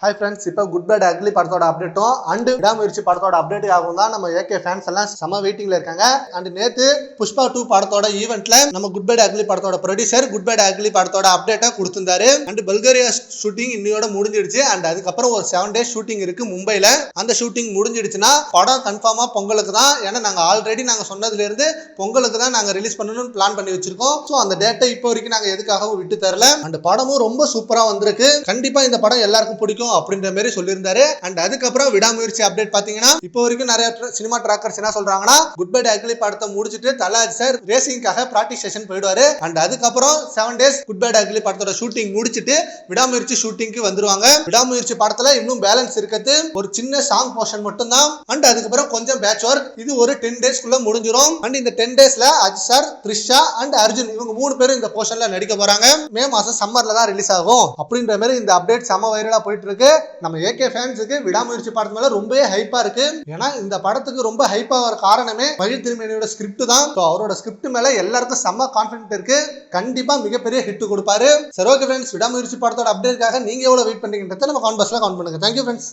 Hi friends, இப்போ good bad ugly படத்தோட அப்டேட்டும் அண்ட் விடாமுயற்சி படத்தோட அப்டேட்டுக்காகவும் தான் நம்ம ஏகே ஃபேன்ஸ் எல்லாம் செம வெயிட்டிங்ல இருக்காங்க. அண்ட் நேத்து புஷ்பா 2 படத்தோட ஈவென்ட்ல நம்ம குட் பேட் அக்லி படத்தோட ப்ரொடியூசர் குட் பேட் அக்லி படத்தோட அப்டேட்டை கொடுத்திருந்தாரு. அண்ட் பல்கேரியா ஷூட்டிங் இன்னையோட முடிஞ்சிடுச்சு. அண்ட் அதுக்கப்புறம் ஒரு 7 days ஷூட்டிங் இருக்கு மும்பைல. அந்த ஷூட்டிங் முடிஞ்சிடுச்சுன்னா படம் கன்ஃபார்மா பொங்கலுக்கு தான். ஏன்னா நாங்க ஆல்ரெடி சொன்னதுல இருந்து பொங்கலுக்கு தான் நாங்க ரிலீஸ் பண்ணணும்னு பிளான் பண்ணி வச்சிருக்கோம். ஸோ அந்த டேட்டை இப்போ வரைக்கும் நாங்க எதுக்காகவும் விட்டு தரல. அண்ட் படமும் ரொம்ப சூப்பரா வந்திருக்கு. கண்டிப்பா இந்த படம் எல்லாருக்கும் பிடிக்கும் அப்படின்ற மாதிரி சொல்லியிருந்தாரு. அண்ட் அதுக்கப்புறம் விடாமுயற்சி அப்டேட் பாத்தீங்கன்னா இப்போ வரைக்கும் நிறைய சினிமா டிராக்கர்ஸ் என்ன சொல்றாங்கன்னா குட் பை அக்லி படத்தை முடிச்சிட்டு தலாஜ் சார் ரேசிங்காக பிராக்டிஸ் செஷன் போயிடுவாரு. அண்ட் அதுக்கப்புறம் 7 days குட் பை அக்லி படத்தோட ஷூட்டிங் முடிச்சிட்டு விடாமுயற்சி ஷூட்டிங்க்கு வந்துருவாங்க. விடாமுயற்சி படத்துல இன்னும் பேலன்ஸ் இருக்குது. ஒரு சின்ன சாங் போர்ஷன் மட்டும் தான். அண்ட் அதுக்கப்புறம் கொஞ்சம் பேட்ச் ஒர்க். இது ஒரு 10 days குள்ள முடிஞ்சிரும். அண்ட் இந்த 10 daysல அஜித் சார், த்ரிஷா அண்ட் அர்ஜுன் இவங்க 3 பேரும் இந்த போர்ஷன்ல நடிக்க போறாங்க. மே மாசம் சம்மர்ல தான் ரிலீஸ் ஆகும் அப்படின்ற மாதிரி இந்த அப்டேட் செம வைரலா போயிட்டு இருக்கு. நம்ம ஏகே ஃபேன்ஸுக்கு விடாமுயற்சி படத்து மேல ரொம்பவே ஹைப்பா இருக்கு. ஏன்னா இந்த படத்துக்கு ரொம்ப ஹைப்பா வர காரணமே மகிழ் திருமேனியோட ஸ்கிரிப்ட் தான். அவரோட ஸ்கிரிப்ட் மேல எல்லாருக்கும் செம்ம கான்ஃபிடென்ட் இருக்கு. கண்டிப்பா மிகப்பெரிய ஹிட் கொடுப்பாரு. சரி, ஓகே ஃப்ரெண்ட்ஸ், விடாமுயற்சி படத்தோட அப்டேட்காக நீங்க எவ்வளவு வெயிட் பண்றீங்கன்றத நம்ம கமெண்ட் பாக்ஸ்ல கமெண்ட் பண்ணுங்க. Thank you friends.